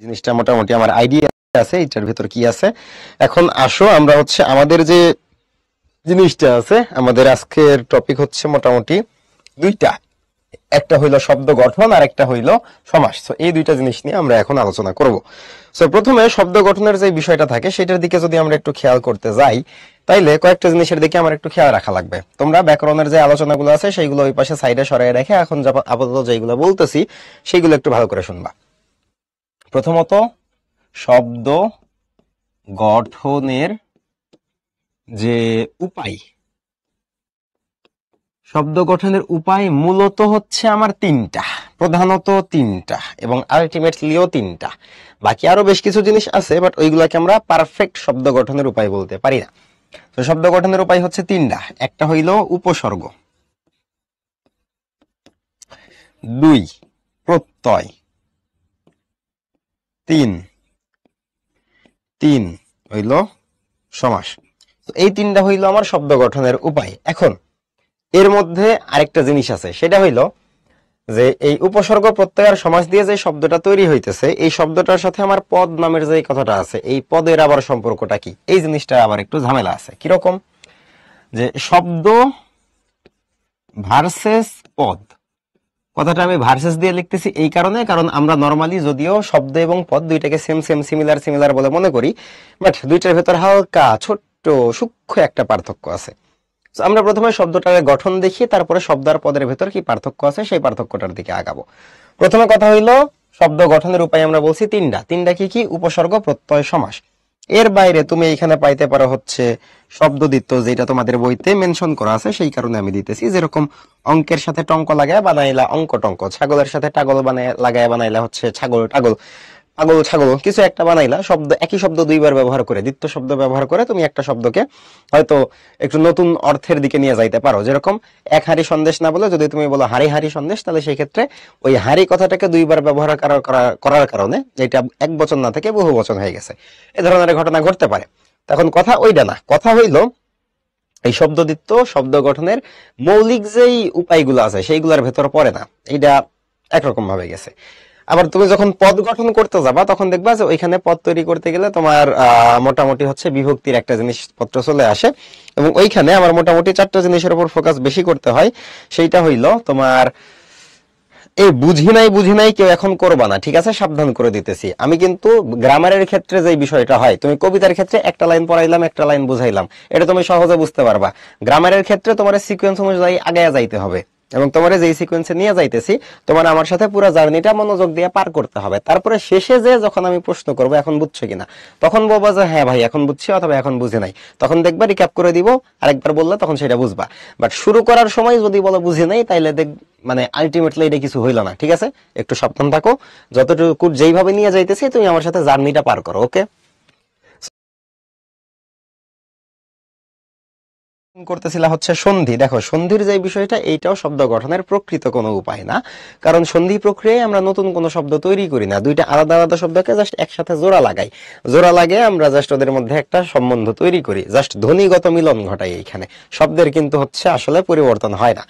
জিনিসটা মোটামুটি আমার আইডিয়া আছে এটার ভিতর কি আছে। এখন আসো আমরা হচ্ছে আমাদের যে জিনিসটা আছে, আমাদের আজকের টপিক হচ্ছে মোটামুটি দুইটা, একটা হইলো শব্দ গঠন আর একটা হইলো সমাস। তো এই দুইটা জিনিস নিয়ে আমরা এখন আলোচনা করব। সো প্রথমে শব্দ গঠনের যে বিষয়টা থাকে সেটার দিকে যদি আমরা একটু খেয়াল করতে যাই, তাইলে কয়েকটা জিনিসের দিকে আমার একটু খেয়াল রাখা লাগবে। তোমরা ব্যাকরণের যে আলোচনাগুলো আছে সেইগুলো ওই পাশে সাইডে সরাই রেখে এখন আপাতত যেগুলো বলতেছি সেইগুলো একটু ভালো করে শুনবা। প্রথমত, শব্দ গঠনের যে উপায়, শব্দ গঠনের উপায় মূলত হচ্ছে আমার তিনটা, প্রধানত তিনটা এবং আলটিমেটলিও তিনটা। বাকি আরো বেশ কিছু জিনিস আছে, বাট ওইগুলাকে আমরা পারফেক্ট শব্দ গঠনের উপায় বলতে পারি না। তো শব্দ গঠনের উপায় হচ্ছে তিনটা। একটা হইল উপসর্গ, দুই প্রত্যয়, তিন তিন হইল সমাস। তো এই তিনটা হইল আমার শব্দ গঠনের উপায়। এখন এর মধ্যে আরেকটা জিনিস আছে, সেটা হইল যে এই উপসর্গ প্রত্যয় আর সমাস দিয়ে যে শব্দটা তৈরি হইতেছে, এই শব্দটার সাথে আমার পদ নামের যে কথাটা আছে, এই পদের আবার সম্পর্কটা কি, এই জিনিসটা আবার একটু ঝামেলা আছে। কিরকম, যে শব্দ ভার্সেস পদ, কথাটা আমি ভার্সেস দিয়ে লিখতেছি এই কারণে, কারণ আমরা নর্মালি যদিও শব্দ এবং পদ দুইটাকে সেম সেম সিমিলার সিমিলার বলে মনে করি, বাট দুইটার ভেতর হালকা ছোট্ট সূক্ষ্ম একটা পার্থক্য আছে। আমরা প্রথমে শব্দটার গঠন দেখি, তারপরে শব্দ আর পদের ভেতর কি পার্থক্য আছে সেই পার্থক্যটার দিকে আগাবো। প্রথমে কথা হইলো শব্দ গঠনের উপায় আমরা বলছি তিনটা কি কি, উপসর্গ প্রত্যয় সমাস। এর বাইরে তুমি এখানে পাইতে পারো হচ্ছে শব্দদ্বিত্ব, যেটা তোমাদের বইতে মেনশন করা আছে সেই কারণে আমি দিতেছি। যেরকম অঙ্কের সাথে টঙ্ক লাগায় বানাইলা অঙ্ক টঙ্ক, ছাগলের সাথে টাগল লাগায় বানাইলা হচ্ছে ছাগল টাগল, পাগল ছাগল কিছু একটা বানাইলা। শব্দ, একই শব্দ দুইবার ব্যবহার করে, দ্বিতীয় শব্দ ব্যবহার করে তুমি একটা শব্দকে হয়তো একটু নতুন অর্থের দিকে নিয়ে যাইতে পারো। যেরকম এক হাড়ি সন্দেশ না বলে যদি তুমি বলো হাড়ি হাড়ি সন্দেশ, তাহলে সেই ক্ষেত্রে ওই হাড়ি কথাটাকে দুইবার ব্যবহার করার কারণে যেটা এক বচন না থেকে বহু বচন হয়ে গেছে, এ ধরনের ঘটনা ঘটতে পারে। তখন কথা ওইটা না, কথা হইলো এই শব্দদ্বিত্ব শব্দ গঠনের মৌলিক যেই উপায়গুলো আছে সেইগুলোর ভেতর পড়ে না, এইটা একরকম ভাবে গেছে। আবার তুমি যখন পদ গঠন করতে যাবা তখন দেখবা যে ওইখানে পদ তৈরি করতে গেলে তোমার মোটামুটি হচ্ছে বিভক্তির একটা জিনিসপত্র চলে আসে, এবং ওইখানে আমার মোটামুটি চারটা জিনিসের উপর ফোকাস বেশি করতে হয়। সেইটা হইলো তোমার এই বুঝি নাই কেউ এখন করবা না, ঠিক আছে, সাবধান করে দিতেছি আমি। কিন্তু গ্রামারের ক্ষেত্রে যে বিষয়টা হয়, তুমি কবিতার ক্ষেত্রে একটা লাইন পড়াইলাম একটা লাইন বুঝাইলাম, এটা তুমি সহজে বুঝতে পারবা। গ্রামারের ক্ষেত্রে তোমার সিকোয়েন্স অনুযায়ী আগে যাইতে হবে, এবং তোমার যেই সিকোয়েন্সে নিয়ে যাইতেছি তোমার আমার সাথে পুরো জার্নিটা মনোযোগ দিয়ে পার করতে হবে। তারপরে শেষে যে যখন আমি প্রশ্ন করবো এখন বুঝছো কিনা, তখন বলবো যে হ্যাঁ ভাই এখন বুঝছি অথবা এখন বুঝে নাই, তখন দেখবা রিক্যাপ করে দিব, আরেকবার বললে তখন সেটা বুঝবা। বাট শুরু করার সময় যদি বলো বুঝে নাই, তাইলে মানে আলটিমেটলি এটা কিছু হইলো না। ঠিক আছে, একটু সাবধান থাকো, যতটুকু যেইভাবে নিয়ে যাইতেছি তুমি আমার সাথে জার্নিটা পার করো। ওকে, করতেছিলা হচ্ছে সন্ধি। দেখো সন্ধির যে বিষয়টা, এইটাও শব্দ গঠনের প্রকৃত কোনো উপায় না, কারণ সন্ধি প্রক্রিয়ায় আমরা নতুন কোনো শব্দ তৈরি করি না, দুইটা আলাদা আলাদা শব্দকে জাস্ট একসাথে জোড়া লাগাই, জোড়া লাগিয়ে আমরা জাস্ট ওদের মধ্যে একটা সম্বন্ধ তৈরি করি, জাস্ট ধ্বনিগত মিলন ঘটাই এইখানে, শব্দের কিন্তু হচ্ছে আসলে পরিবর্তন হয় না।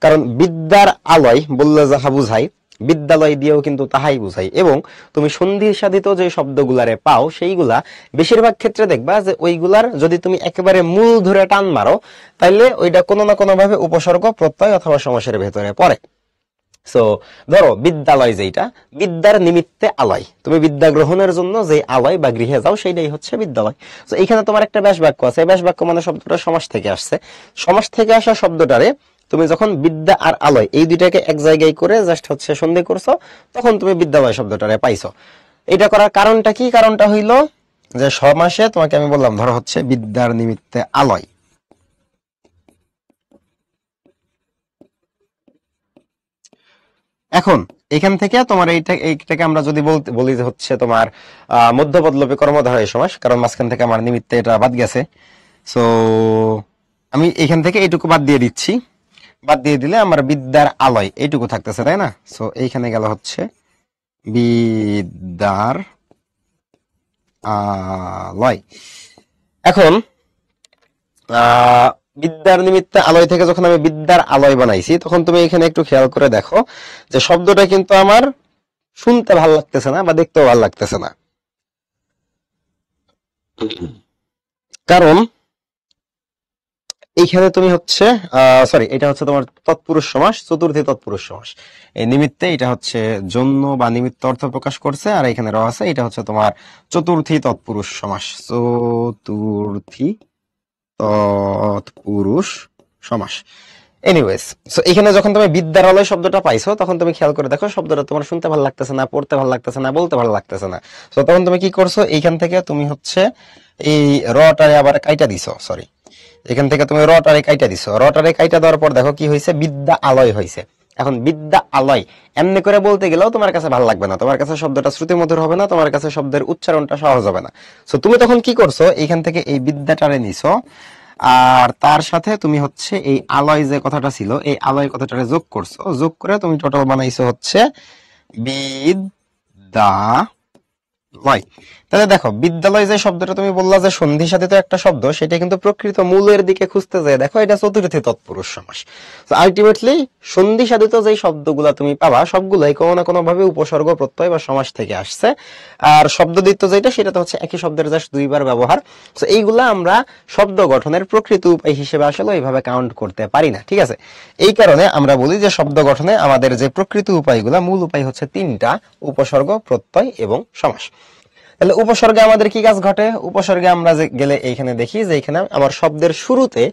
কারণ বিদ্যার আলয় বললে যাহা বুঝাই, বিদ্যালয় দিয়েও কিন্তু তাহাই বুঝাই। এবং তুমি সন্ধি সাধিত যে শব্দগুলারে পাও সেইগুলা বেশিরভাগ ক্ষেত্রে দেখবা যে ওইগুলার যদি তুমি একেবারে মূল ধরে টান মারো, তাইলে ওইটা কোনো না কোনো ভাবে উপসর্গ প্রত্যয় অথবা সমাসের ভেতরে পড়ে। সো ধরো বিদ্যালয়, যেটা বিদ্যার নিমিত্তে আলয়, তুমি বিদ্যা গ্রহণের জন্য যে আলয় বা গৃহে যাও সেইটাই হচ্ছে বিদ্যালয়। তো এইখানে তোমার একটা ব্যাস বাক্য আছে, ব্যাস বাক্য মানে শব্দটা সমাস থেকে আসছে, সমাস থেকে আসা শব্দটারে তুমি যখন বিদ্যা আর আলয় এই দুইটাকে এক জায়গায় করে জাস্ট হচ্ছে সন্ধি করছো, তখন তুমি বিদ্যালয় শব্দটারে পাইছো। এটা করার কারণটা কি, কারণটা হইলো যে সমাসে তোমাকে আমি বললাম ধরো হচ্ছে বিদ্যার নিমিত্তে আলয়, এখন এখান থেকে তোমার এইটাকে আমরা যদি বলি যে হচ্ছে তোমার মধ্যপদলোপী কর্মধারয় সমাস, কারণ মাঝখান থেকে আমার নিমিত্তে এটা বাদ গেছে। সো আমি এখান থেকে এইটুকু বাদ দিয়ে দিচ্ছি, বাদ দিয়ে দিলে আমার বিদ্যার আলয় এইটুকু থাকতেছে, তাই না? সো এইখানে গেল হচ্ছে বিদ্যার আলয়। এখন বিদ্যার নিমিত্তে আলয় থেকে যখন আমি বিদ্যার আলয় বানাইছি, তখন তুমি এখানে একটু খেয়াল করে দেখো যে শব্দটা কিন্তু আমার শুনতে ভাল লাগতেছে না বা দেখতেও ভাল লাগতেছে না। কারণ এইখানে তুমি হচ্ছে সরি, এটা হচ্ছে তোমার তৎপুরুষ সমাস, চতুর্থী তৎপুরুষ সমাস। এই নিমিত্তে এটা হচ্ছে জন্য বা নিমিত্ত অর্থ প্রকাশ করছে, আর এখানে র আছে, এটা হচ্ছে তোমার চতুর্থী তৎপুরুষ সমাস, চতুর্থী তৎপুরুষ সমাস। এনিওয়েজ, সো এখানে যখন তুমি বিদ্যালয় শব্দটা পাইছো, তখন তুমি খেয়াল করে দেখো শব্দটা তোমার শুনতে ভালো লাগতেছে না, পড়তে ভালো লাগতেছে না, বলতে ভালো লাগতেছে না। সো তখন তুমি কি করছো, এইখান থেকে তুমি হচ্ছে এই রটারে আবার কাইটা দিছো, সরি, এখান থেকে তুমি রটারে কাইটা দিছো। রটারে কাইটা দেওয়ার পর দেখো কি হয়েছে, বিদ্যা আলয় হয়েছে। এখন বিদ্যা আলয় এমনি করে বলতে গেলেও তোমার কাছে ভালো লাগবে না, তোমার কাছে শব্দটা শ্রুতিমধুর হবে না, তোমার কাছে শব্দের উচ্চারণটা সহজ হবে না। সো তুমি তখন কি করছো, এইখান থেকে এই বিদ্যাটারে নিছো, আর তার সাথে তুমি হচ্ছে এই আলয় যে কথাটা ছিল, এই আলয় কথাটারে যোগ করছো, যোগ করে তুমি টোটাল বানাইছো হচ্ছে বিদ্যা লয়। তাহলে দেখো, বিদ্যালয় যে শব্দটা তুমি বললা যে সন্ধি সাধিত একটা শব্দ, সেটা কিন্তু প্রকৃত মূলের দিকে খুঁজতে যায় দেখো এটা চতুর্থী তৎপুরুষ সমাস। তো আলটিমেটলি সন্ধি সাধিত যে শব্দগুলা তুমি পাবা, সবগুলাই কোনো না কোনো ভাবে উপসর্গ, প্রত্যয় বা সমাস থেকে আসছে। আর শব্দদ্বিত্ব যেটা, সেটা তো হচ্ছে একই শব্দের জাস্ট দুইবার ব্যবহার। তো এইগুলা আমরা শব্দ গঠনের প্রকৃত উপায় হিসেবে আসলে ওইভাবে কাউন্ট করতে পারি না, ঠিক আছে। এই কারণে আমরা বলি যে শব্দ গঠনে আমাদের যে প্রকৃত উপায়গুলা, মূল উপায় হচ্ছে তিনটা: উপসর্গ, প্রত্যয় এবং সমাস। তাহলে উপসর্গে আমাদের কি কাজ ঘটে? উপসর্গে আমরা গেলে এইখানে দেখি যে এখানে আমার শব্দের শুরুতে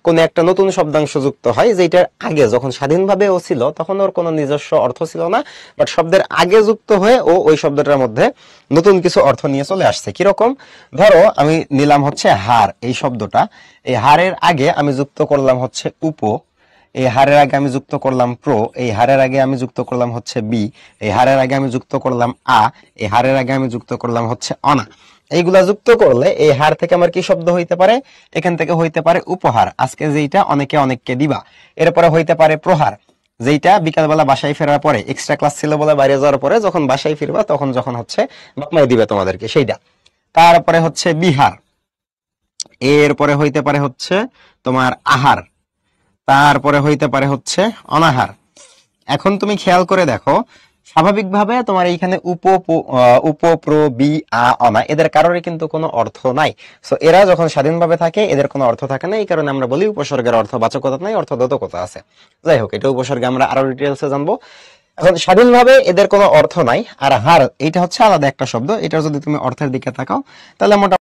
কোন একটা নতুন শব্দাংশ যুক্ত হয়, যেটার আগে যখন স্বাধীনভাবে ও ছিল তখন ওর কোনো নিজস্ব অর্থ ছিল না, বাট শব্দের আগে যুক্ত হয়ে ও ওই শব্দটার মধ্যে নতুন কিছু অর্থ নিয়ে চলে আসছে। কিরকম? ধরো আমি নিলাম হচ্ছে হার, এই শব্দটা, এই হারের আগে আমি যুক্ত করলাম হচ্ছে উপ, এই হারের আগে আমি যুক্ত করলাম প্র, এই হারের আগে আমি যুক্ত করলাম হচ্ছে বি, এই হারের আগে আমি যুক্ত করলাম আ, এই হারের আগে আমি যুক্ত করলাম হচ্ছে অনা। এইগুলা যুক্ত করলে এই হার থেকে আমার কি শব্দ হইতে পারে? এখান থেকে হইতে পারে উপহার, আজকে যেটা অনেকে অনেককে দিবা। এরপরে হইতে পারে প্রহার, যেটা বিকালবেলা বাসায় ফেরার পরে, এক্সট্রা ক্লাস ছিল বলে বাইরে যাওয়ার পরে যখন বাসায় ফিরবা তখন যখন হচ্ছে বাপমাই দিবে তোমাদেরকে, সেইটা। তারপরে হচ্ছে বিহার, এরপরে হইতে পারে হচ্ছে তোমার আহার, তারপরে হইতে পারে হচ্ছে অনাহার। এখন তুমি খেয়াল করে দেখো, স্বাভাবিকভাবে তোমার এইখানে উপ প্র বি আ অনা, এদের কারোরই কিন্তু কোনো অর্থ নাই। সো এরা যখন স্বাধীনভাবে থাকে এদের কোনো অর্থ থাকে না, এই কারণে আমরা বলি উপসর্গের অর্থ বাচকতা নাই, অর্থবোধকতা আছে। যাই হোক, এটা উপসর্গে আমরা আরো ডিটেলসে জানবো। এখন স্বাধীনভাবে এদের কোনো অর্থ নাই, আর হার এইটা হচ্ছে আলাদা একটা শব্দ, এটা যদি তুমি অর্থের দিকে তাকাও তাহলে মোটামুটি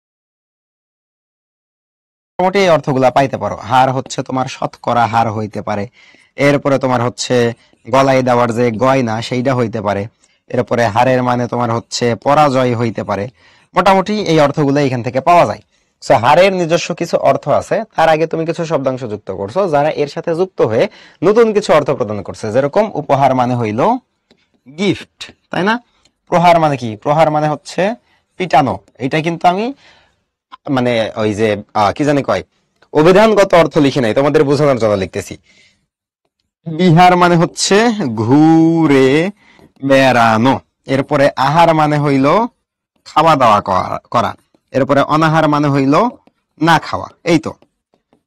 এই অর্থগুলা পাইতে পারো। হার হচ্ছে তোমার শতকরা হার হইতে পারে, এরপরে তোমার হচ্ছে গলায় দেওয়ার যে গয়না সেইটা হইতে পারে, এরপরে হারের মানে তোমার হচ্ছে পরাজয় হইতে পারে। মোটামুটি এই অর্থগুলো এখান থেকে পাওয়া যায়। সো হারের নিজস্ব কিছু অর্থ আছে, তার আগে তুমি কিছু শব্দাংশ যুক্ত করছো যারা এর সাথে যুক্ত হয়ে নতুন কিছু অর্থ প্রদান করছে। যেরকম উপহার মানে হইল গিফট, তাই না? প্রহার মানে কি? প্রহার মানে হচ্ছে পিটানো। এটা কিন্তু আমি মানে ওই যে কি জানি কয়, অভিধানগত অর্থ লিখে নাই, তোমাদের বোঝানোর জন্য লিখতেছি। বিহার মানে হচ্ছে ঘুরে বেড়ানো। এরপরে আহার মানে হইল খাওয়া দাওয়া করা। এরপরে অনাহার মানে হইল না খাওয়া। এই তো।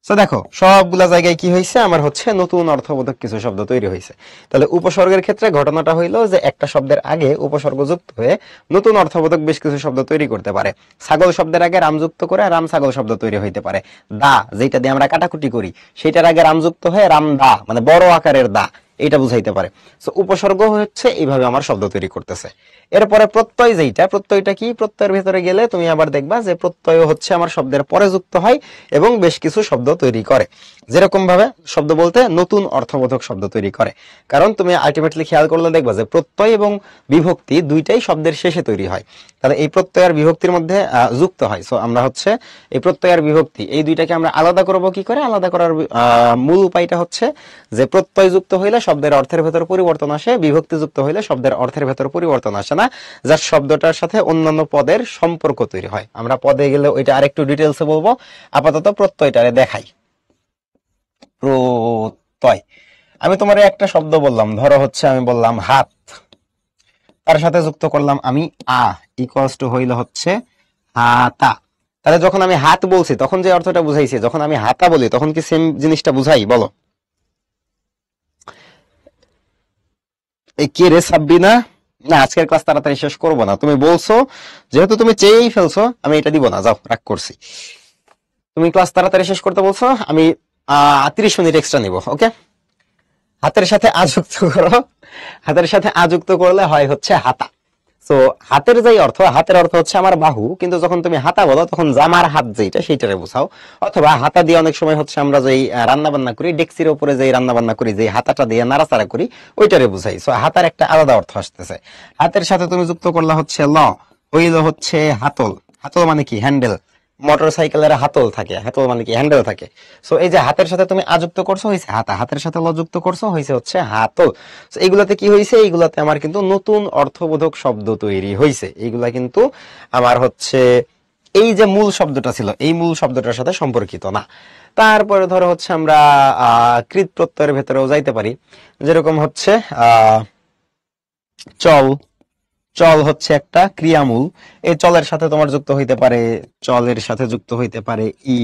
তো দেখো, সবগুলা জায়গায় কি হয়েছে, আমার হচ্ছে নতুন অর্থবোধক কিছু শব্দ তৈরি হয়েছে। তাহলে উপসর্গের ক্ষেত্রে ঘটনাটা হইলো যে একটা শব্দের আগে উপসর্গ যুক্ত হয়ে নতুন অর্থবোধক বেশ কিছু শব্দ তৈরি করতে পারে। ছাগল শব্দের আগে রাম যুক্ত করে রাম ছাগল শব্দ তৈরি হইতে পারে। দা, যেটা দিয়ে আমরা কাটাকুটি করি, সেটার আগে রাম যুক্ত হয়ে রাম দা, মানে বড় আকারের দা, এটা বুঝাইতে পারে। সো উপসর্গ হচ্ছে এইভাবে আমার শব্দ তৈরি করতেছে। এরপরে প্রত্যয়, যেটা প্রত্যয়টা কি, প্রত্যয়ের ভেতরে গেলে তুমি আবার দেখবা যে প্রত্যয় হচ্ছে আমার শব্দের পরে যুক্ত হয় এবং বেশ কিছু শব্দ তৈরি করে। যেরকম ভাবে শব্দ বলতে নতুন অর্থবোধক শব্দ তৈরি করে, কারণ তুমি আলটিমেটলি খেয়াল করলে দেখবা যে প্রত্যয় এবং বিভক্তি দুইটাই শব্দের শেষে তৈরি হয়। তাহলে এই প্রত্যয় আর বিভক্তির মধ্যে যুক্ত হয়। সো আমরা হচ্ছে এই প্রত্যয় আর বিভক্তি এই দুইটাকে আমরা আলাদা করব কি করে? আলাদা করার মূল উপায়টা হচ্ছে যে প্রত্যয় যুক্ত হইলে শব্দের অর্থের ভেতর পরিবর্তন আসে, বিভক্তি যুক্ত হইলে শব্দের অর্থের ভেতর পরিবর্তন আসে না, যার শব্দটার সাথে অন্যান্য পদের সম্পর্ক তৈরি হয়। আমরা পদে গেলে ওইটা আরেকটু ডিটেলসে বলবো, আপাতত প্রত্যয়টারে দেখাই। প্রত্যয়, আমি তোমার একটা শব্দ বললাম, ধরো হচ্ছে আমি বললাম হাত, তার সাথে যুক্ত করলাম আমি আ, ইকুয়ালস টু হইল হচ্ছে হাতা। তাহলে যখন আমি হাত বলছি তখন যে অর্থটা বুঝাইছি, যখন আমি হাতা বলি তখন কি সেম জিনিসটা বুঝাই? বলো। এই কে রে সাব্বিনা, না, আজকের ক্লাস তাড়াতাড়ি শেষ করবো না, তুমি বলছো যেহেতু তুমি চেয়েই ফেলছো, আমি এটা দিব না, যাও, রাগ করছি। তুমি ক্লাস তাড়াতাড়ি শেষ করতে বলছো, আমি 30 মিনিট এক্সট্রা নিব, ওকে। হাতের সাথে আ যুক্ত করো, হাতের সাথে আ যুক্ত করলে হয় হচ্ছে হাতা। তো হাতের যেই অর্থ, হাতের অর্থ হচ্ছে আমার বাহু, কিন্তু যখন তুমি হাতা বলো তখন জামার হাত যেটা সেইটারে বোঝাও। অথবা হাতা দিয়ে অনেক সময় হচ্ছে আমরা যেই রান্না বান্না করি, ডেক্সির উপরে যেই রান্না বান্না করি, যে হাতাটা দিয়ে নাড়াচাড়া করি, ওইটারে বুঝাই। সো হাতার একটা আলাদা অর্থ আসতেছে। হাতের সাথে তুমি যুক্ত করলা হচ্ছে হইল হচ্ছে হাতল। হাতল মানে কি? হ্যান্ডেল। মোটর সাইকেলের হাতল থাকে, হাতল মানে কি? হ্যান্ডেল থাকে। সো এই যে হাতের সাথে তুমি আযুক্ত করছো হয়েছে হাতা, হাতের সাথে যুক্ত করছো হয়েছে হচ্ছে হাতল। এইগুলাতে কি হয়েছে? এইগুলাতে আমার কিন্তু নতুন অর্থবোধক শব্দ তৈরি হয়েছে। এইগুলা কিন্তু আমার হচ্ছে এই যে মূল শব্দটা ছিল, এই মূল শব্দটার সাথে সম্পর্কিত না। তারপরে ধরো হচ্ছে আমরা কৃত প্রত্যয়ের ভেতরেও যাইতে পারি, যেরকম হচ্ছে চল। চল হচ্ছে একটা ক্রিয়ামূল। এই চলের সাথে তোমার যুক্ত হইতে পারে, চলের সাথে যুক্ত হইতে পারে ই,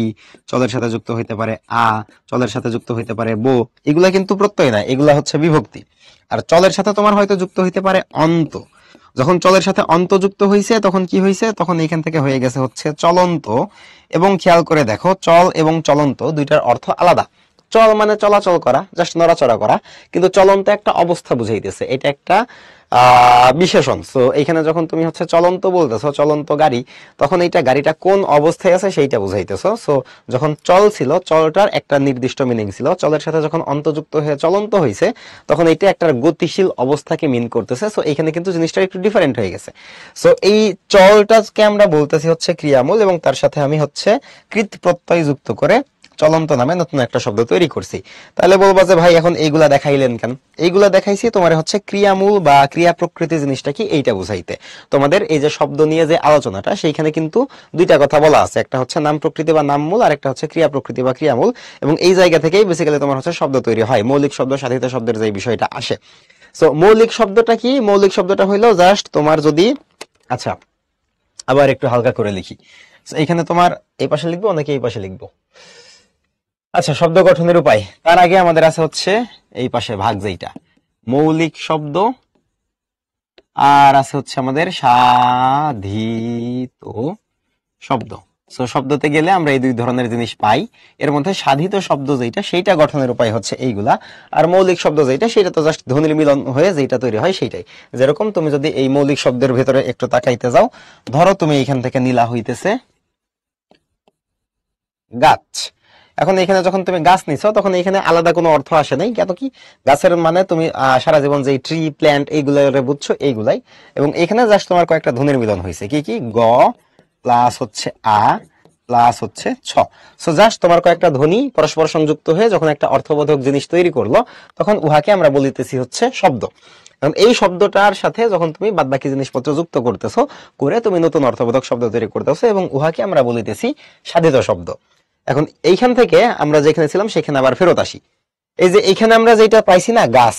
চলের সাথে যুক্ত হইতে পারে আ, চলের সাথে যুক্ত হইতে পারে বো। এগুলা কিন্তু প্রত্যয় না, এগুলা হচ্ছে বিভক্তি। আর চলের সাথে তোমার হয়তো যুক্ত হইতে পারে অন্ত। যখন চলের সাথে অন্ত যুক্ত হইছে তখন কি হইছে? তখন এইখান থেকে হয়ে গেছে হচ্ছে চলন্ত। এবং খেয়াল করে দেখো, চল এবং চলন্ত দুইটার অর্থ আলাদা। চল মানে চলাচল করা, জাস্ট নড়াচড়া করা, কিন্তু চলন্ত একটা অবস্থা বুঝাইতেছে, এটা একটা বিশেষণ। সো এখানে যখন তুমি হচ্ছে চলন্ত বলতেছো, চলন্ত গাড়ি, তখন এইটা গাড়িটা কোন অবস্থায় আছে সেইটা বুঝাইতেছো। সো যখন চল ছিল, চলটার একটা নির্দিষ্ট মিনিং ছিল, চলের সাথে যখন অন্তযুক্ত হয়ে চলন্ত হয়েছে তখন এইটা একটা গতিশীল অবস্থাকে মিন করতেছে। সো এখানে কিন্তু জিনিসটা একটু ডিফারেন্ট হয়ে গেছে। সো এই চলটাকে আমরা বলতেছি হচ্ছে ক্রিয়ামূল, এবং তার সাথে আমি হচ্ছে কৃত প্রত্যয় যুক্ত করে চলন্ত নামে নতুন একটা শব্দ তৈরি করছি। তাহলে বলবা যে ভাই এখন এইগুলা দেখাইলেন কেন? এইগুলা দেখাইছি তোমার হচ্ছে ক্রিয়ামূল বা ক্রিয়া প্রকৃতি জিনিসটা কি এইটা বুঝাইতে। তোমাদের এই যে শব্দ নিয়ে যে আলোচনাটা, সেইখানে কিন্তু দুইটা কথা বলা আছে, একটা হচ্ছে নাম প্রকৃতি বা নামমূল, আর একটা হচ্ছে ক্রিয়া প্রকৃতি বা ক্রিয়ামূল। এবং এই জায়গা থেকেই বেসিক্যালি তোমার হচ্ছে শব্দ তৈরি হয়, মৌলিক শব্দ সাধিত শব্দের যে বিষয়টা আসে। সো মৌলিক শব্দটা কি? মৌলিক শব্দটা হইলো জাস্ট তোমার যদি, আচ্ছা আবার একটু হালকা করে লিখি, এইখানে তোমার এই পাশে লিখবো নাকি এই পাশে লিখবো? আচ্ছা, শব্দ গঠনের উপায়, তার আগে আমাদের আছে হচ্ছে এই পাশে ভাগ, যেইটা মৌলিক শব্দ, আর আছে হচ্ছে আমাদের সাধিত শব্দ। সো শব্দতে গেলে আমরা এই দুই ধরনের জিনিস পাই। এর মধ্যে সাধিত শব্দ যেটা, সেইটা গঠনের উপায় হচ্ছে এইগুলা। আর মৌলিক শব্দ যেটা, সেটা তো জাস্ট ধ্বনির মিলন হয়ে যেটা তৈরি হয় সেইটাই। যেরকম তুমি যদি এই মৌলিক শব্দের ভেতরে একটু তাকাইতে যাও, ধরো তুমি এইখান থেকে নীলা হইতেছে গাছ। এখন এখানে যখন তুমি গাছ নিছো তখন এখানে আলাদা কোনো অর্থ আসে নাই, কেন কি গাছের মানে তুমি সারা জীবন যে ট্রি প্ল্যান্ট এইগুলো বুঝছো, এইগুলাই। এবং এখানে জাস্ট তোমার কয়েকটা ধ্বনির মিলন হয়েছে, কি কি? গ প্লাস হচ্ছে আ প্লাস হচ্ছে ছ। সো জাস্ট তোমার কয়েকটা ধ্বনি পরস্পর সংযুক্ত হয়ে যখন একটা অর্থবোধক জিনিস তৈরি করলো, তখন উহাকে আমরা বলিতেছি হচ্ছে শব্দ। কারণ এই শব্দটার সাথে যখন তুমি বাদবাকি জিনিসপত্র যুক্ত করতেছো, করে তুমি নতুন অর্থবোধক শব্দ তৈরি করতেছো, এবং উহাকে আমরা বলিতেছি সাধিত শব্দ। এখন এইখান থেকে আমরা যেখানে ছিলাম সেখানে আবার ফেরত আসি। এই যে এইখানে আমরা যেটা পাইছি না, গাছ,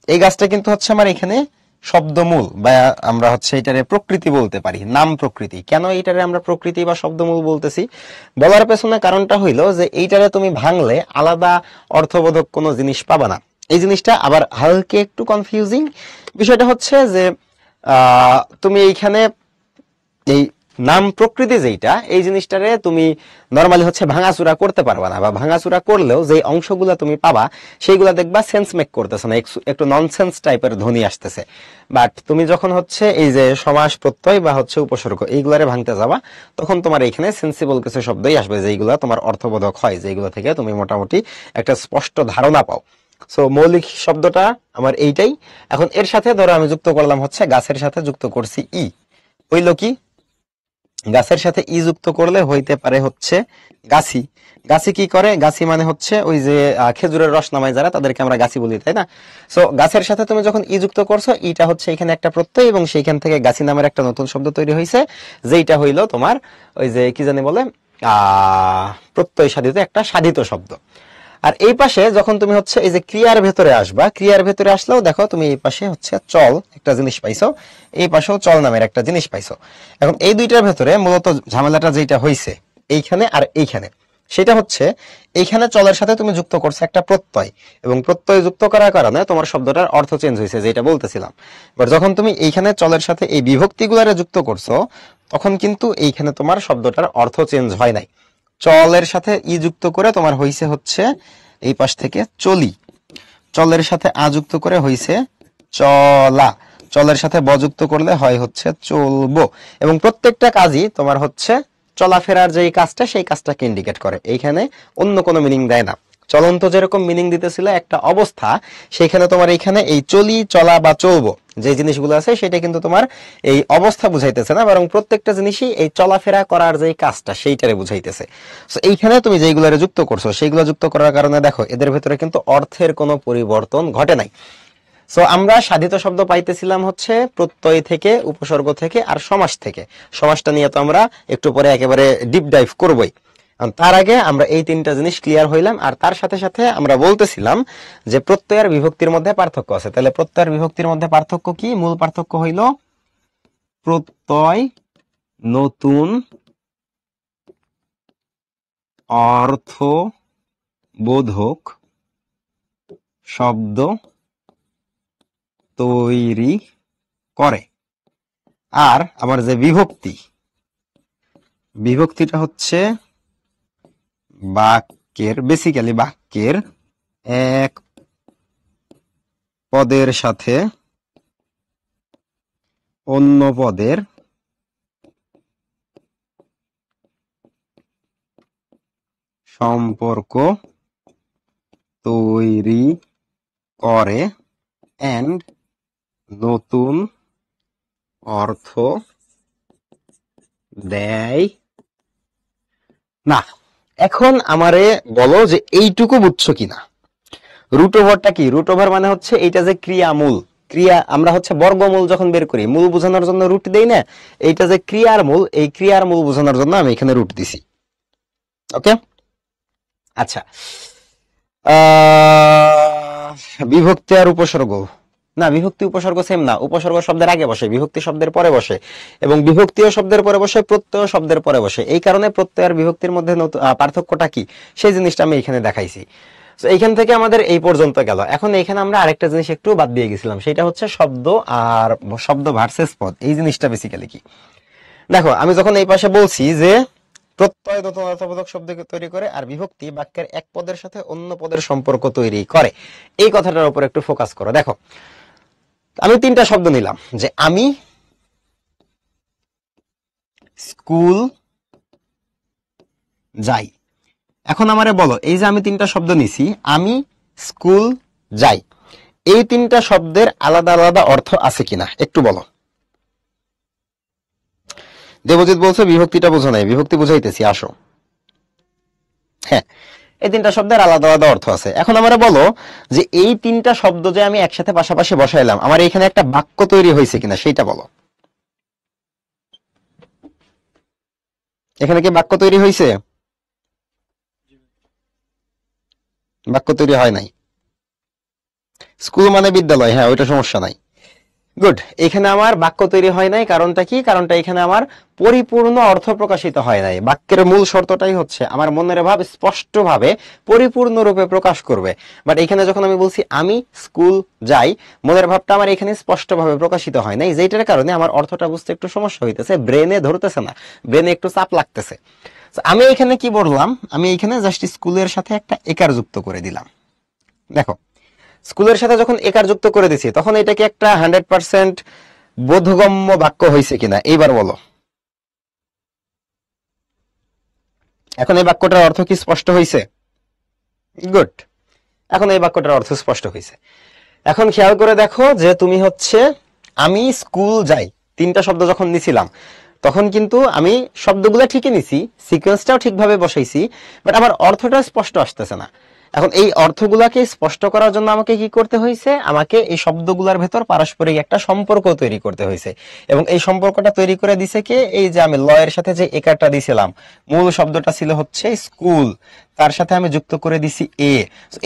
এই গাছটা কিন্তু হচ্ছে আমার এখানে শব্দমূল, বা আমরা হচ্ছে এটারে প্রকৃতি বলতে পারি, নাম প্রকৃতি। কেন এইটারে আমরা প্রকৃতি বা শব্দমূল বলতেছি? বলার পেছনে কারণটা হইলো যে এইটারে তুমি ভাঙলে আলাদা অর্থবোধক কোনো জিনিস পাবা না। এই জিনিসটা আবার হালকা একটু কনফিউজিং। বিষয়টা হচ্ছে যে তুমি এইখানে এই নাম প্রকৃতি যেটা, এই জিনিসটারে তুমি নরমালি হচ্ছে ভাঙাচুরা করতে পারবা না, বা ভাঙাচুরা করলেও যে অংশগুলা তুমি পাবা সেইগুলা দেখবা সেন্স মেক করতেছে না, একটু ননসেন্স টাইপের ধ্বনি আসতেছে। বাট তুমি যখন হচ্ছে এই যে সমাস প্রত্যয় বা হচ্ছে উপসর্গ এইগুলারে ভাঙতে যাবা, তখন তোমার এখানে সেন্সিবল কিছু শব্দই আসবে যেগুলা তোমার অর্থবোধক হয়, যেগুলো থেকে তুমি মোটামুটি একটা স্পষ্ট ধারণা পাও। সো মৌলিক শব্দটা আমার এইটাই। এখন এর সাথে ধরো আমি যুক্ত করলাম হচ্ছে, গাছের সাথে যুক্ত করছি ই, হইল কি? গাছের সাথে ই যুক্ত করলে হইতে পারে হচ্ছে গাছি। গাছি কি করে? গাছি মানে হচ্ছে ওই যে খেজুরের রস নামায় যারা, তাদেরকে আমরা গাছি বলি, তাই না? সো গাছের সাথে তুমি যখন ই যুক্ত করছো, ইটা হচ্ছে এখানে একটা প্রত্যয়, এবং সেইখান থেকে গাছি নামের একটা নতুন শব্দ তৈরি হয়েছে, যেইটা হইলো তোমার ওই যে কি জানি বলে প্রত্যয় সাধিত একটা সাধিত শব্দ। আর এই পাশে যখন তুমি হচ্ছে এই যে ক্রিয়ার ভেতরে আসবা, ক্রিয়ার ভেতরে আসলেও দেখো তুমি এই পাশে হচ্ছে চল একটা জিনিস পাইছো, এই পাশেও চল নামের একটা জিনিস পাইছো। এখন এই দুইটার ভেতরে মূলত ঝামেলাটা যেটা হইছে এইখানে আর এইখানে, সেটা হচ্ছে এইখানে চলের সাথে তুমি যুক্ত করছো একটা প্রত্যয়, এবং প্রত্যয় যুক্ত করার কারণে তোমার শব্দটার অর্থ চেঞ্জ হয়েছে, যেটা বলতেছিলাম। বাট যখন তুমি এইখানে চলের সাথে এই বিভক্তিগুলারে যুক্ত করছো, তখন কিন্তু এইখানে তোমার শব্দটার অর্থ চেঞ্জ হয় নাই। চলের সাথে ই যুক্ত করে তোমার হইছে হচ্ছে এই পাশ থেকে চলি, চলের সাথে আ যুক্ত করে হইছে চলা, চলের সাথে ব যুক্ত করলে হয় হচ্ছে চলবো। এবং প্রত্যেকটা কাজই তোমার হচ্ছে চলাফেরার যে কাজটা, সেই কাজটাকে ইন্ডিকেট করে, এইখানে অন্য কোনো মিনিং দেয় না। চলন্ত যেরকম মিনিং দিতেছিল একটা অবস্থা, সেইখানে তোমার এইখানে এই চলি, চলা বা চলবো যে জিনিসগুলো আছে, সেটা কিন্তু তোমার এই অবস্থা বুঝাইতেছে না, বরং প্রত্যেকটা জিনিসই এই চলাফেরা করার যে কাজটা সেইটারে বুঝাইতেছে। তো এইখানে তুমি যেইগুলারে যুক্ত করছো, সেইগুলো যুক্ত করার কারণে দেখো এদের ভেতরে কিন্তু অর্থের কোনো পরিবর্তন ঘটে নাই। সো আমরা সাধিত শব্দ পাইতেছিলাম হচ্ছে প্রত্যয় থেকে, উপসর্গ থেকে আর সমাস থেকে। সমাসটা নিয়ে তো আমরা একটু পরে একেবারে ডিপ ডাইভ করবই। তার আগে আমরা এই তিনটা জিনিস ক্লিয়ার হইলাম, আর তার সাথে সাথে আমরা বলতেছিলাম যে প্রত্যয় আর বিভক্তির মধ্যে পার্থক্য আছে। তাহলে প্রত্যয় আর বিভক্তির মধ্যে পার্থক্য কি? মূল পার্থক্য হইল প্রত্যয় নতুন অর্থবোধক শব্দ তৈরি করে, আর আমার যে বিভক্তি, বিভক্তিটা হচ্ছে বাক্যের, বেসিক্যালি বাক্যের এক পদের সাথে অন্য পদের সম্পর্ক তৈরি করে এন্ড নতুন অর্থ দেয় না। এখন আমারে বলো যে এইটুকু বুঝছো কিনা। রুট ওভারটা কি? রুট ওভার মানে হচ্ছে এইটা যে ক্রিয়ামূল, ক্রিয়া আমরা হচ্ছে বর্গমূল যখন বের করি, মূল বোঝানোর জন্য রুট দেই না, এইটা যে ক্রিয়ার মূল, এই ক্রিয়ার মূল বোঝানোর জন্য আমি এখানে রুট দিছি। ওকে, আচ্ছা। বিভক্তি আর উপসর্গ, না বিভক্তি উপসর্গ সেম না। উপসর্গ শব্দের আগে বসে, বিভক্তি শব্দের পরে বসে, এবং বিভক্তিও শব্দের পরে বসে, প্রত্যয় শব্দের পরে বসে। এই কারণে প্রত্যয় আর বিভক্তির মধ্যে পার্থক্যটা কি, সেই জিনিসটা আমি এখানে দেখাইছি। তো এইখান থেকে আমাদের এই পর্যন্ত গেল। এখন এইখানে আমরা আরেকটা জিনিস একটু বাদ দিয়ে গেছিলাম, সেটা হচ্ছে শব্দ আর শব্দ ভার্সেস পদ। এই জিনিসটা বেসিক্যালি কি, দেখো আমি যখন এই পাশে বলছি যে প্রত্যয় নতুন অর্থবোধক শব্দ তৈরি করে, আর বিভক্তি বাক্যের এক পদের সাথে অন্য পদের সম্পর্ক তৈরি করে, এই কথাটার উপর একটু ফোকাস করো। দেখো আমি তিনটা শব্দ নিলাম, যে আমি স্কুল যাই। এখন আমারে বলো, এই যে আমি তিনটা শব্দ নিছি, আমি স্কুল যাই, এই তিনটা শব্দের আলাদা আলাদা অর্থ আছে কিনা একটু বলো। দেবজিৎ বলছে বিভক্তিটা বোঝো নাই, বিভক্তি বুঝাইতেছি, আসো। হ্যাঁ, এই তিনটা শব্দের আলাদা আলাদা অর্থ আছে। এখন আমরা বলো যে এই তিনটা শব্দ যে আমি একসাথে পাশাপাশি বসাইলাম, আমার এখানে একটা বাক্য তৈরি হয়েছে কিনা সেইটা বলো। এখানে কি বাক্য তৈরি হয়েছে? বাক্য তৈরি হয় নাই। স্কুল মানে বিদ্যালয়, হ্যাঁ ওইটা সমস্যা নাই। গুড, এখানে আমার বাক্য তৈরি হয় নাই। কারণটা কি? কারণটা এখানে আমার পরিপূর্ণ অর্থ প্রকাশিত হয় নাই। বাক্যের মূল শর্তটাই হচ্ছে আমার মনের ভাব স্পষ্টভাবে পরিপূর্ণ রূপে প্রকাশ করবে। বাট এখানে যখন আমি বলছি আমি স্কুল যাই, মনের ভাবটা আমার এখানে স্পষ্টভাবে প্রকাশিত হয় নাই, যেটার কারণে আমার অর্থটা বুঝতে একটু সমস্যা হইতেছে, ব্রেনে ধরতেছে না, ব্রেনে একটু চাপ লাগতেছে। আমি এখানে কি বললাম, আমি এখানে জাস্ট স্কুলের সাথে একটা একার যুক্ত করে দিলাম। দেখো স্কুলের সাথে যখন একার যুক্ত করে দিছি, তখন এটা কি একটা 100% বোধগম্য বাক্য হয়েছে কিনা এইবার বলো। এখন এই বাক্যটার অর্থ কি স্পষ্ট হয়েছে? গুড, এখন এই বাক্যটার অর্থ স্পষ্ট হয়েছে। এখন খেয়াল করে দেখো যে তুমি হচ্ছে আমি স্কুল যাই, তিনটা শব্দ যখন নিছিলাম, তখন কিন্তু আমি শব্দগুলো ঠিকই নিছি, সিকোয়েন্সটাও ঠিকভাবে বসাইছি, বাট আমার অর্থটা স্পষ্ট আসতেছে না। এখন এই অর্থগুলাকে স্পষ্ট করার জন্য আমাকে কি করতে হয়েছে? আমাকে এই শব্দগুলোর ভেতর পারস্পরিক একটা সম্পর্ক তৈরি করতে হয়েছে। এবং এই সম্পর্কটা তৈরি করে দিছে কে? এই যে আমি লয়ের সাথে যে একারটা দিছিলাম, মূল শব্দটা ছিল হচ্ছে স্কুল, তার সাথে আমি যুক্ত করে দিছি এ।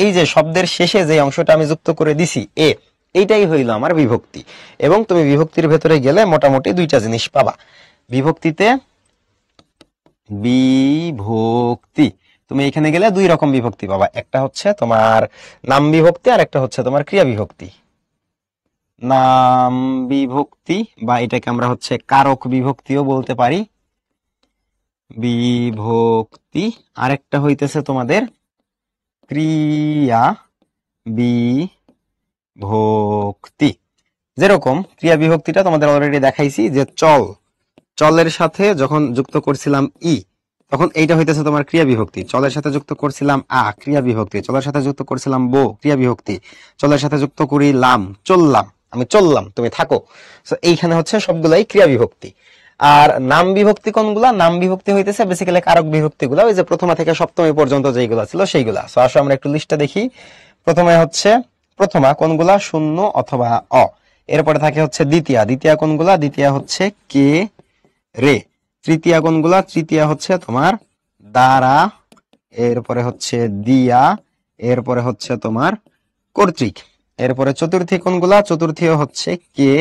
এই যে শব্দের শেষে যে অংশটা আমি যুক্ত করে দিছি এ, এইটাই হইল আমার বিভক্তি। এবং তুমি বিভক্তির ভেতরে গেলে মোটামুটি দুইটা জিনিস পাবা। বিভক্তিতে বিভক্তি তুমি এখানে গেলে দুই রকম বিভক্তি পাবা, একটা হচ্ছে তোমার নাম বিভক্তি আর একটা হচ্ছে তোমার ক্রিয়া বিভক্তি। নাম বিভক্তি বা এটাকে আমরা হচ্ছে কারক বিভক্তিও বলতে পারি, বিভক্তি। আরেকটা হইতেছে তোমাদের ক্রিয়া বিভক্তি। যেরকম ক্রিয়া বিভক্তিটা তোমাদের অলরেডি দেখাইছি যে চলের সাথে যখন যুক্ত করছিলাম ই, তখন এইটা হইতেছে তোমার ক্রিয়া বিভক্তি। চলের সাথে যুক্ত করছিলাম ক্রিয়া বিভক্তি। চলের সাথে যুক্ত করছিলাম ক্রিয়া বিভক্তি। চলের সাথে যুক্ত করিলাম চললাম, আমি চললাম, তুমি থাকো। এইখানে হচ্ছে সবগুলাই ক্রিয়া বিভক্তি। আর নাম বিভক্তি কোনগুলা? নাম বিভক্তি হইতেছে বেসিক্যালি কারক বিভক্তি গুলা, ওই যে প্রথমা থেকে সপ্তমী পর্যন্ত যেগুলা ছিল সেইগুলা। সো আসো আমরা একটু লিস্টটা দেখি। প্রথমে হচ্ছে প্রথমা কোনগুলা? শূন্য অথবা অ। এরপরে থাকে হচ্ছে দ্বিতীয়া। দ্বিতীয়া কোনগুলা? দ্বিতীয়া হচ্ছে কে রে। তৃতীয়া কোনগুলা? তৃতীয়া হচ্ছে তোমার দ্বারা। এরপরে হচ্ছে দিয়া। এরপরে হচ্ছে তোমার কর্তৃক। এরপরে চতুর্থী কোনগুলা? চতুর্থী হচ্ছে কে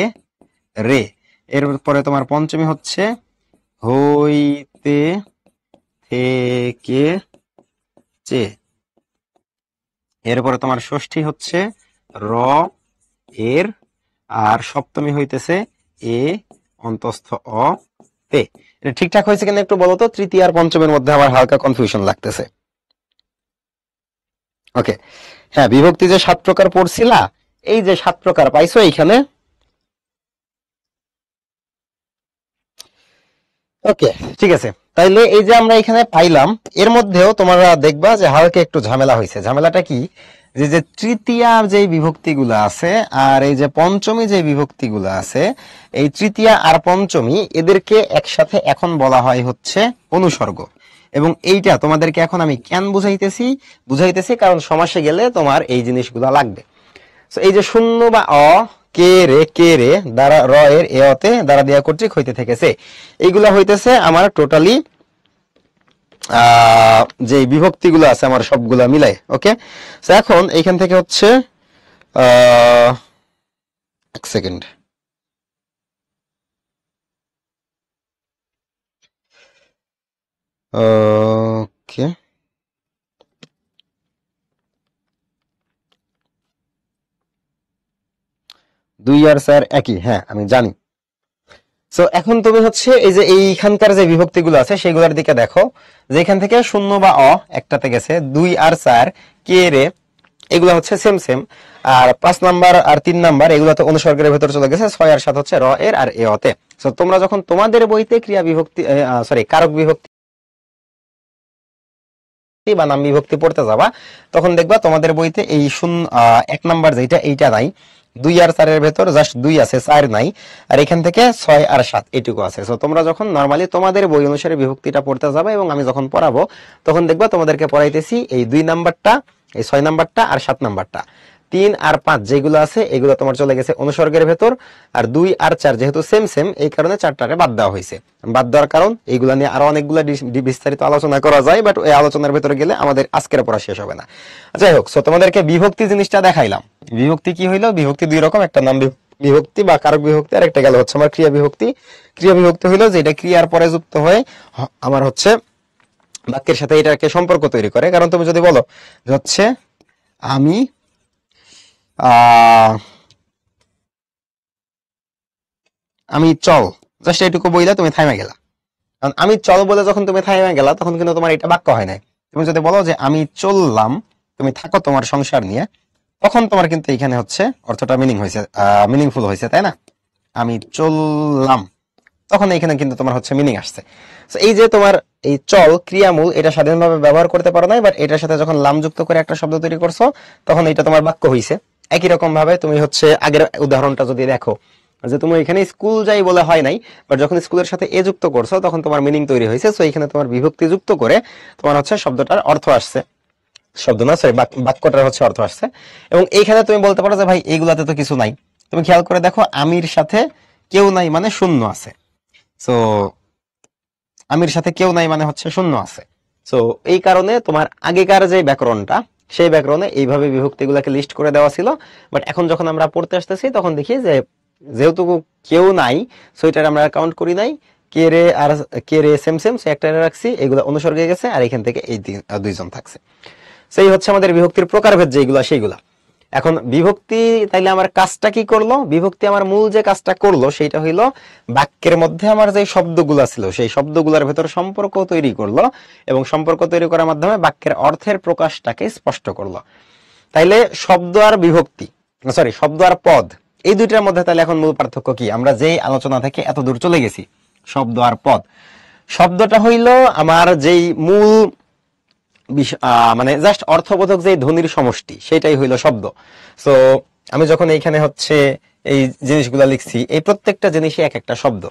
রে। এরপরে তোমার পঞ্চমী হচ্ছে হইতে থেকে চে। এরপরে তোমার ষষ্ঠী হচ্ছে র এর। আর সপ্তমী হইতেছে এ অন্তস্থ অ তে। এটা ঠিকঠাক হয়েছে কিনা একটু বলো তো? তৃতীয় আর পঞ্চমের মধ্যে আমার হালকা কনফিউশন লাগতেছে। ওকে, হ্যাঁ, বিভক্তি যে 7 প্রকার পড়ছিলা, এই যে 7 প্রকার পাইছো এইখানে। ওকে, ঠিক আছে। তাইলে এই যে আমরা এখানে পাইলাম, এর মধ্যেও তোমরা দেখবা যে হালকা একটু ঝামেলা হয়েছে। ঝামেলাটা কি? যে যে তৃতীয়া যে বিভক্তিগুলো আছে আর এই যে পঞ্চমী যে বিভক্তিগুলো আছে, এই তৃতীয়া আর পঞ্চমী এদেরকে একসাথে এখন বলা হয় হচ্ছে অনুসর্গ। এবং এইটা তোমাদেরকে এখন আমি কেন বুঝাইতেছি কারণ সমাসে গেলে তোমার এই জিনিসগুলো লাগবে। তো এই যে শূন্য বা অ, কে রে দ্বারা র এর এ অতে দ্বারা দেয়া কর্তৃক হইতে থেকেছে, এইগুলা হইতেছে আমার টোটালি যে বিভক্তিগুলো আছে আমার সবগুলা মিলাই। ওকে, তো এখন এইখান থেকে হচ্ছে এক সেকেন্ড। ওকে, দুই আর স্যার একই, হ্যাঁ আমি জানি। সো এখন তুমি হচ্ছে এই যে এইখানকার যে বিভক্তিগুলো আছে সেগুলোর দিকে দেখো, যে এখান থেকে শূন্য বা অ একটাতে গেছে, 2 আর 4 কে রে এগুলো হচ্ছে সেম সেম। আর 5 নাম্বার আর 3 নাম্বার এগুলো তো অনুসর্গের ভেতর চলে গেছে। 6 আর 7 হচ্ছে র এর আর এ অতে। সো তোমরা যখন তোমাদের বইতে ক্রিয়া বিভক্তি কারক বিভক্তি বা নাম বিভক্তি পড়তে যাবা, তখন দেখবা তোমাদের বইতে এই 1 নাম্বার যেটা এইটা নাই, 2 আর 4 এর ভেতর জাস্ট 2 আছে, 4 নাই। আর এখান থেকে 6 আর 7 এটুকু আছে। সো তোমরা যখন নরমালি তোমাদের বই অনুসারে বিভক্তিটা পড়তে যাবে এবং আমি যখন পড়াবো তখন দেখবা তোমাদেরকে পড়াইতেছি এই 2 নাম্বারটা, এই 6 নাম্বারটা আর 7 নাম্বারটা। 3 আর 5 যেগুলো আছে এগুলো তোমার চলে গেছে অনুসর্গের ভেতর। আর 2 আর 4 যেহেতু সেম সেম, এই কারণে 4টারে বাদ দেওয়া হয়েছে। বাদ দেওয়ার কারণ এইগুলা নিয়ে আরো অনেকগুলো বিস্তারিত আলোচনা করা যায়, বাট ওই আলোচনার ভেতরে গেলে আমাদের আজকের পড়া শেষ হবে না। যাই হোক, সো তোমাদেরকে বিভক্তি জিনিসটা দেখাইলাম। বিভক্তি কি হইলো? বিভক্তি দুই রকম, একটা নাম বিভক্তি বা কারক বিভক্তি, আর একটা গেল হচ্ছে আমার ক্রিয়া বিভক্তি। ক্রিয়া বিভক্তি হইলো যে এটা ক্রিয়ার পরে যুক্ত হয়ে আমার হচ্ছে বাক্যের সাথে এটাকে সম্পর্ক তৈরি করে। কারণ তুমি যদি বলো যে হচ্ছে আমি আমি চল, জাস্ট এইটুকু বইলা তুমি থাইমা গেলা। কারণ আমি চল বলে যখন তুমি থাইমা গেলা তখন কিন্তু তোমার এটা বাক্য হয় নাই। তুমি যদি বলো যে আমি চললাম, তুমি থাকো তোমার সংসার নিয়ে, তখন তোমার কিন্তু এখানে হচ্ছে অর্থটা মিনিংফুল হয়েছে, তাই না? আমি চললাম, তখন এখানে কিন্তু তোমার হচ্ছে মিনিং আসছে। এই যে তোমার এই চল ক্রিয়ামূল, এটা স্বাধীনভাবে ব্যবহার করতে পারো নাই, বাট এটার সাথে যখন লাম যুক্ত করে একটা শব্দ তৈরি করছো তখন এটা তোমার বাক্য হইছে। একই রকম ভাবে তুমি হচ্ছে আগের উদাহরণটা যদি দেখো, যে তুমি এখানে স্কুল যাই বলে হয় নাই, বাট যখন স্কুলের সাথে এ যুক্ত করছো তখন তোমার মিনিং তৈরি হয়েছে। সো এখানে তোমার বিভক্তি যুক্ত করে তোমার হচ্ছে শব্দটার অর্থ আসছে, শব্দ না সরি বাক্যটার হচ্ছে অর্থ আসছে। এবং এইখানে তুমি বলতে পারো যে ভাই এইগুলাতে তো কিছু নাই। তুমি খেয়াল করে দেখো, আমির সাথে কেউ নাই মানে শূন্য আছে। সো আমির সাথে কেউ নাই মানে হচ্ছে শূন্য আছে। সো এই কারণে তোমার আগেকার যে ব্যাকরণটা, সেই ব্যাকরণে এইভাবে বিভক্তিগুলোকে লিস্ট করে দেওয়া ছিল। বাট এখন যখন আমরা পড়তে আসতেছি তখন দেখি যে যেহেতু কেউ নাই, সো এটার আমরা কাউন্ট করি নাই, কে রে আর কে রে সেম সেম, সো একটা রাখছি, এগুলো অনুসর্গে গেছে, আর এখান থেকে এই দুইজন থাকছে। সেই হচ্ছে আমাদের বিভক্তির প্রকারভেদ যেগুলো সেইগুলা। এখন বিভক্তি তাইলে আমার কাজটা কি করলো, বিভক্তি আমার মূল যে কাজটা করলো সেইটা হইলো বাক্যের মধ্যে আমার যে শব্দগুলা ছিল সেই শব্দগুলোর ভেতর সম্পর্ক তৈরি করলো, এবং সম্পর্ক তৈরি করার মাধ্যমে বাক্যের অর্থের প্রকাশটাকে স্পষ্ট করলো। তাইলে শব্দ আর বিভক্তি, সরি শব্দ আর পদ, এই দুইটার মধ্যে তাহলে এখন মূল পার্থক্য কি? আমরা যেই আলোচনা থেকে এত দূর চলে গেছি, শব্দ আর পদ। শব্দটা হইল আমার যেই মূল মানে জাস্ট অর্থবোধক যে ধ্বনির সমষ্টি, সেটাই হইল শব্দ। সো আমি যখন এইখানে হচ্ছে এই জিনিসগুলা লিখছি, এই প্রত্যেকটা জিনিসই এক একটা শব্দ।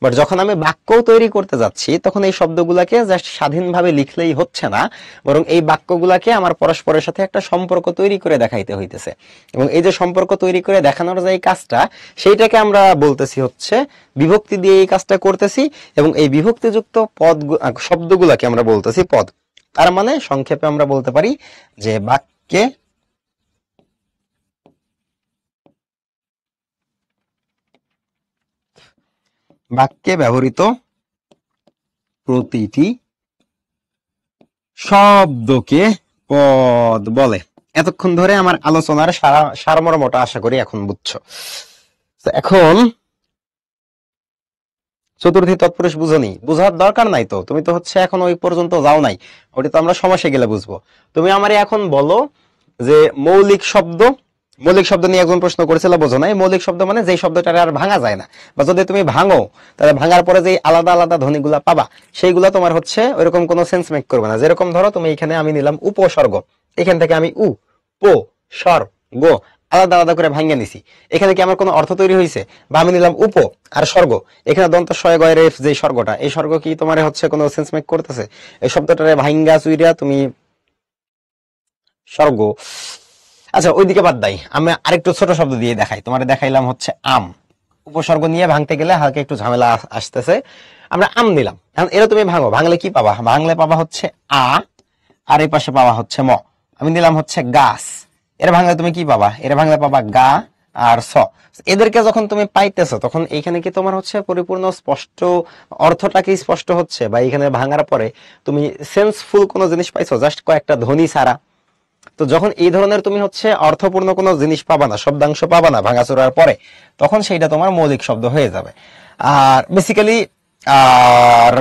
বাট যখন আমি বাক্য তৈরি করতে যাচ্ছি, তখন এই শব্দগুলাকে জাস্ট স্বাধীনভাবে লিখলেই হচ্ছে না, বরং এই বাক্যগুলাকে আমার পরস্পরের সাথে একটা সম্পর্ক তৈরি করে দেখাইতে হইতেছে। এবং এই যে সম্পর্ক তৈরি করে দেখানোর যে কাজটা, সেইটাকে আমরা বলতেছি হচ্ছে বিভক্তি দিয়ে এই কাজটা করতেছি, এবং এই বিভক্তিযুক্ত পদ শব্দগুলাকে আমরা বলতেছি পদ। তার মানে সংক্ষেপে আমরা বলতে পারি যে বাক্যে ব্যবহৃত প্রতিটি শব্দকে পদ বলে। এতক্ষণ ধরে আমার আলোচনার সারমর্মটা আশা করি এখন বুঝছো। এখন চতুর্থী তৎপুরুষ বুঝনি, বুঝার দরকার নাই তো, তুমি তো হচ্ছে এখন ওই পর্যন্ত যাও নাই, ওটা তো আমরা সমাসে গেলে বুঝবো। তুমি আমারে এখন বলো যে মৌলিক শব্দ, মৌলিক শব্দ নিয়ে একজন প্রশ্ন করেছিল, বোঝো নাই? মৌলিক শব্দ মানে যেই শব্দটা আর ভাঙা যায় না, বা যদি তুমি ভাঙো তাহলে ভাঙার পরে যে আলাদা আলাদা ধ্বনিগুলা পাবা, সেইগুলা তোমার হচ্ছে ওইরকম কোনো সেন্স মেক করবে না। যেরকম ধরো তুমি এখানে আমি নিলাম উপসর্গ, এখান থেকে আমি উ পো স্বর গো আলাদা আলাদা করে ভাঙিয়ে নিছি, এখানে কি আমার কোনো অর্থ তৈরি হয়েছে? বা আমি নিলাম উপ আর স্বর্গ, এখানে দন্ত শয় গয় রেফ যে স্বর্গটা, এই স্বর্গ কি তোমার হচ্ছে কোনো সেন্স মেক করতেছে? এই শব্দটারে ভাঙ্গা চুইরা তুমি স্বর্গ, আচ্ছা ওইদিকে বাদ দাই, আমি আরেকটু ছোট শব্দ দিয়ে দেখাই। তোমার দেখাইলাম হচ্ছে আম, উপসর্গ নিয়ে ভাঙতে গেলে হালকা একটু ঝামেলা আসতেছে। আমরা আম নিলাম, এখন এরা তুমি ভাঙো, ভাঙলে কি পাবা? ভাঙলে পাবা হচ্ছে আ, আর এই পাশে পাবা হচ্ছে ম। আমি নিলাম হচ্ছে গাছ, এরা ভাঙলে তুমি কি পাবা? এরা ভাঙলে পাবা গা আর স। এদেরকে যখন তুমি পাইতেছো, তখন এইখানে কি তোমার হচ্ছে পরিপূর্ণ স্পষ্ট অর্থটা কি স্পষ্ট হচ্ছে? বা এখানে ভাঙার পরে তুমি সেন্সফুল কোনো জিনিস পাইছো? জাস্ট কয়েকটা ধ্বনি ছাড়া। তো যখন এই ধরনের তুমি হচ্ছে অর্থপূর্ণ কোনো জিনিস পাবা না, শব্দাংশ পাবা না ভাঙাচোরার পরে, তখন সেইটা তোমার মৌলিক শব্দ হয়ে যাবে। আর বেসিক্যালি আর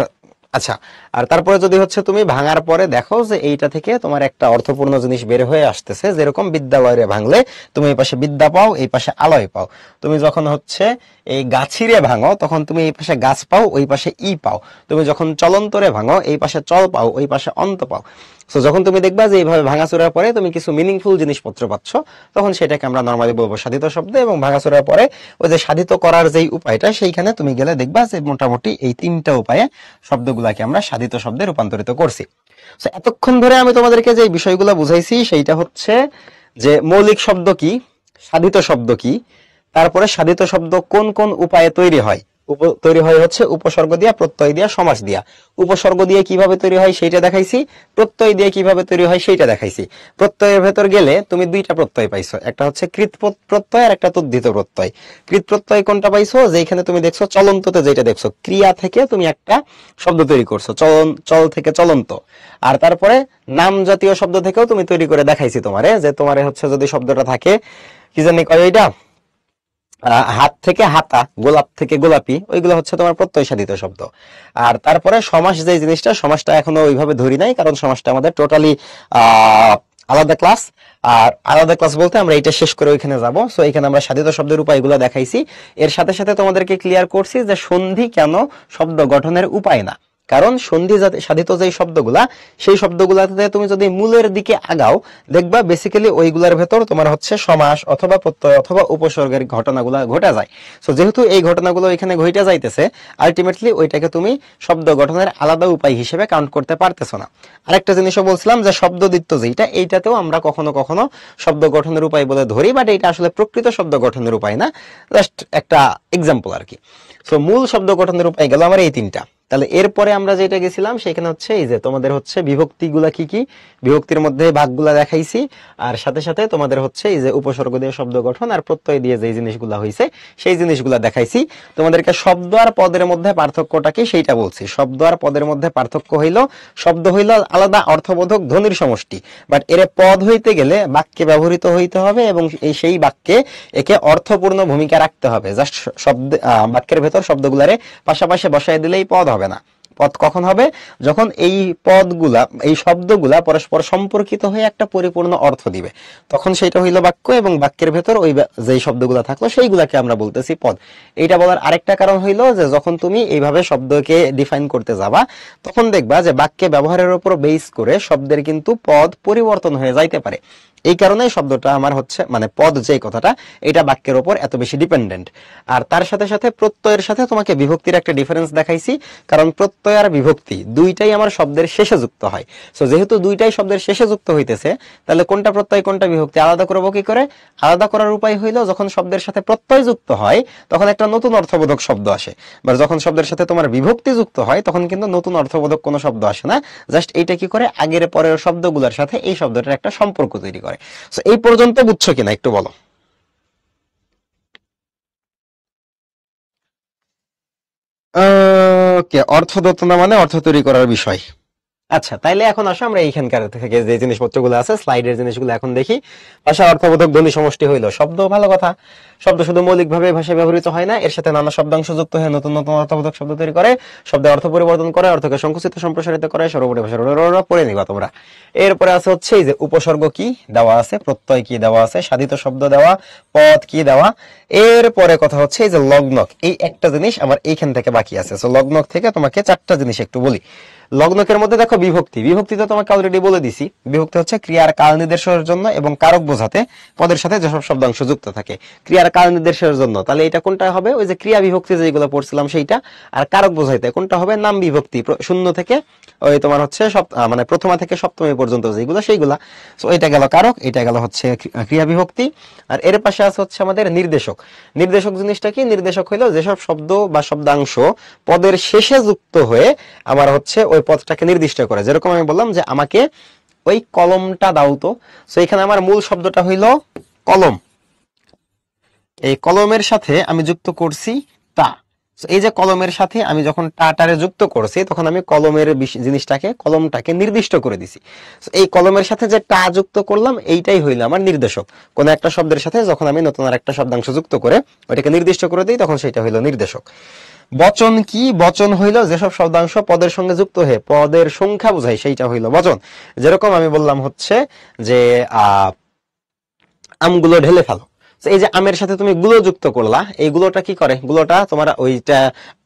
আচ্ছা, আর তারপরে যদি হচ্ছে তুমি ভাঙার পরে দেখো যে এইটা থেকে তোমার একটা অর্থপূর্ণ জিনিস বের হয়ে আসতেছে, যেরকম বিদ্যালয়ে ভাঙলে তুমি এই পাশে বিদ্যা পাও, এই পাশে আলয় পাও। তুমি যখন হচ্ছে এই গাছিরে ভাঙো, তখন তুমি এই পাশে গাছ পাও, ওই পাশে ই পাও। তুমি যখন চলন্তরে ভাঙো, এই পাশে চল পাও, ওই পাশে অন্ত পাও। সো যখন তুমি দেখবা যে এইভাবে ভাঙাচোরার পরে তুমি কিছু মিনিংফুল জিনিসপত্র পাচ্ছ, তখন সেটাকে আমরা নর্মালি বলবো সাধিত শব্দ। এবং ভাঙাচোরার পরে ওই যে সাধিত করার যেই উপায়টা, সেইখানে তুমি গেলে দেখবা যে মোটামুটি এই তিনটা উপায়ে শব্দগুলাকে আমরা সাধিত শব্দে রূপান্তরিত করছি। সো এতক্ষণ ধরে আমি তোমাদেরকে যে বিষয়গুলো বুঝাইছি, সেইটা হচ্ছে যে মৌলিক শব্দ কি, সাধিত শব্দ কি, তারপরে সাধিত শব্দ কোন কোন উপায়ে তৈরি হয়। তৈরি হয় হচ্ছে উপসর্গ দিয়া, প্রত্যয় দিয়া, সমাস দিয়া। উপসর্গ দিয়ে কিভাবে তৈরি হয় সেইটা দেখাইছি, প্রত্যয় দিয়ে কিভাবে তৈরি হয় সেইটা দেখাইছি। প্রত্যয়ের ভেতর গেলে তুমি দুইটা প্রত্যয় পাইছো, একটা হচ্ছে কৃত প্রত্যয় আর একটা তদ্ধিত প্রত্যয়। কৃত প্রত্যয় কোনটা পাইছো? যেখানে তুমি দেখছো চলন্ততে, যেটা দেখছো ক্রিয়া থেকে তুমি একটা শব্দ তৈরি করছো, চল থেকে চলন্ত। আর তারপরে নাম জাতীয় শব্দ থেকেও তুমি তৈরি করে দেখাইছি তোমারে, যে তোমারে হচ্ছে যদি শব্দটা থাকে কি জানি কয় ওইটা, হাত থেকে হাতা, গোলাপ থেকে গোলাপি, ওইগুলো হচ্ছে তোমার প্রত্যয় সাধিত শব্দ। আর তারপরে সমাস যে জিনিসটা, সমাসটা এখনো ওইভাবে ধরি নাই, কারণ সমাসটা আমাদের টোটালি আলাদা ক্লাস। আর আলাদা ক্লাস বলতে আমরা এটা শেষ করে ওইখানে যাব। সো এখানে আমরা সাধিত শব্দের উপায়গুলো দেখাইছি, এর সাথে সাথে তোমাদেরকে ক্লিয়ার করছি যে সন্ধি কেন শব্দ গঠনের উপায় না। কারণ সন্ধি সাধিত যে শব্দগুলা, সেই শব্দগুলাতে তুমি যদি মূলের দিকে আগাও, দেখবা বেসিক্যালি ওইগুলার ভেতর তোমার হচ্ছে সমাস অথবা প্রত্যয় অথবা উপসর্গের ঘটনাগুলা ঘটে যায়। সো যেহেতু এই ঘটনাগুলো এখানে ঘটে যাইতেছে, আলটিমেটলি ওইটাকে তুমি শব্দ গঠনের আলাদা উপায় হিসেবে কাউন্ট করতে পারতেছো না। আরেকটা জিনিসও বলছিলাম যে শব্দদিত্য যেটা, এইটাতেও আমরা কখনো কখনো শব্দ গঠনের উপায় বলে ধরি, বাট এটা আসলে প্রকৃত শব্দ গঠনের উপায় না, জাস্ট একটা এক্সাম্পল আর কি। সো মূল শব্দ গঠনের উপায় গেল আমার এই তিনটা। তাহলে এরপরে আমরা যেটা গেছিলাম সেখানে হচ্ছে এই যে তোমাদের হচ্ছে বিভক্তিগুলা কি কি, বিভক্তির মধ্যে ভাগগুলা দেখাইছি, আর সাথে সাথে তোমাদের হচ্ছে এই যে উপসর্গ দিয়ে শব্দ গঠন আর প্রত্যয় দিয়ে যে জিনিসগুলা হইছে সেই জিনিসগুলা দেখাইছি। তোমাদেরকে শব্দ আর পদের মধ্যে পার্থক্যটা কি সেইটা বলছি। শব্দ আর পদের মধ্যে পার্থক্য হইল, শব্দ হইল আলাদা অর্থবোধক ধ্বনির সমষ্টি, বাট এর পদ হইতে গেলে বাক্যে ব্যবহৃত হইতে হবে এবং সেই বাক্যে একে অর্থপূর্ণ ভূমিকা রাখতে হবে। জাস্ট শব্দ বাক্যের ভেতর শব্দগুলারে পাশাপাশি বসায় দিলেই পদ হবে না। পদ কখন হবে? যখন এই পদগুলা, এই শব্দগুলা পরস্পর সম্পর্কিত হয়ে একটা পরিপূর্ণ অর্থ দিবে, তখন সেটা হইল বাক্য, এবং বাক্যের ভেতর ওই যেই শব্দগুলা থাকলো সেইগুলাকে আমরা বলতেছি পদ। এইটা বলার আরেকটা কারণ হইল যে যখন তুমি এইভাবে শব্দকে ডিফাইন করতে যাবা তখন দেখবা যে বাক্যে ব্যবহারের উপর বেস করে শব্দের কিন্তু পদ পরিবর্তন হয়ে যাইতে পারে। এই কারণে শব্দটা আমার হচ্ছে মানে পদ যে কথাটা এটা বাক্যের উপর এত বেশি ডিপেন্ডেন্ট। আর তার সাথে সাথে প্রত্যয়ের সাথে তোমাকে বিভক্তির একটা ডিফারেন্স দেখাইছি, কারণ প্রত্যয় আর বিভক্তি দুইটাই আমার শব্দের শেষে যুক্ত হয়। সো যেহেতু দুইটাই শব্দের শেষে যুক্ত হইতেছে, তাহলে কোনটা প্রত্যয় কোনটা বিভক্তি আলাদা করবো কি করে? আলাদা করার উপায় হইলো যখন শব্দের সাথে প্রত্যয় যুক্ত হয় তখন একটা নতুন অর্থবোধক শব্দ আসে, বা যখন শব্দের সাথে তোমার বিভক্তি যুক্ত হয় তখন কিন্তু নতুন অর্থবোধক কোনো শব্দ আসে না। জাস্ট এইটা কি করে আগের পরের শব্দগুলোর সাথে এই শব্দটার একটা সম্পর্ক তৈরি করে। সো এই পর্যন্ত বুঝছো কিনা একটু বলো। ওকে, অর্থদত্তনা মানে অর্থ তৈরি করার বিষয়। আচ্ছা, তাইলে এখন আসো আমরা এইখানকার থেকে যে জিনিসপত্রগুলো আছে স্লাইডের জিনিসগুলো এখন দেখি। ভাষা অর্থবোধক ধ্বনি সমষ্টি হইলো শব্দ, ভালো কথা। শব্দ শুধু মৌলিকভাবে ভাষায় ব্যবহৃত হয় না, এর সাথে নানা শব্দাংশ যুক্ত হয়ে নতুন নতুন অর্থবোধক শব্দ তৈরি করে, শব্দের অর্থ পরিবর্তন করে, অর্থকে সংকুচিত সম্প্রসারিত করে। সর্বোপরি ভাষা পড়ে নিবা তোমরা। এরপরে আছে হচ্ছে এই যে উপসর্গ কি দেওয়া আছে, প্রত্যয় কি দেওয়া আছে, সাধিত শব্দ দেওয়া, পদ কি দেওয়া। এরপরে কথা হচ্ছে এই যে লগ্নক, এই একটা জিনিস আমার এইখান থেকে বাকি আছে। সো লগ্নক থেকে তোমাকে চারটা জিনিস একটু বলি। লগ্নকের মধ্যে দেখো বিভক্তি, বিভক্তি তো তোমাকে অলরেডি বলে দিছি। বিভক্তি হচ্ছে ক্রিয়ার কাল নির্দেশের জন্য এবং কারক বোঝাতে পদের সাথে যেসব শব্দাংশ যুক্ত থাকে। ক্রিয়ার কাল নির্দেশের জন্য তাহলে এটা কোনটা হবে? ওই যে ক্রিয়া বিভক্তি যেগুলো পড়ছিলাম সেইটা। আর কারক বোঝাইতে কোনটা হবে? নাম বিভক্তি, শূন্য থেকে ওই তোমার হচ্ছে মানে প্রথমা থেকে সপ্তমী পর্যন্ত যেগুলো সেইগুলা। সো এটা গেল কারক, এটা গেল হচ্ছে ক্রিয়া বিভক্তি। আর এর পাশে আছে হচ্ছে আমাদের নির্দেশক। নির্দেশক জিনিসটা কি? নির্দেশক হইলো যেসব শব্দ বা শব্দাংশ পদের শেষে যুক্ত হয়ে আমার হচ্ছে ওই পদটাকে নির্দিষ্ট করে। যেরকম আমি বললাম যে আমাকে ওই কলমটা দাও তো, সো এখানে আমার মূল শব্দটা হইল কলম, এই কলমের সাথে আমি যুক্ত করছি টা। এই যে কলমের সাথে আমি যখন টাটারে যুক্ত করছি তখন আমি কলমের জিনিসটাকে, কলমটাকে নির্দিষ্ট করে দিছি। এই কলমের সাথে যে টা যুক্ত করলাম এইটাই হইল আমার নির্দেশক। কোন একটা শব্দের সাথে যখন আমি নতুন আর একটা শব্দাংশ যুক্ত করে ওইটাকে নির্দিষ্ট করে দিই তখন সেটা হইল নির্দেশক। বচন কি? বচন হইল যেসব শব্দাংশ পদের সঙ্গে যুক্ত হয়ে পদের সংখ্যা বোঝায় সেইটা হইল বচন। যেরকম আমি বললাম হচ্ছে যে আমগুলো ঢেলে ফেলো, এই যে আমের সাথে তুমি গুলো যুক্ত করলা, এই গুলোটা কি করে? গুলোটা তোমার ওইটা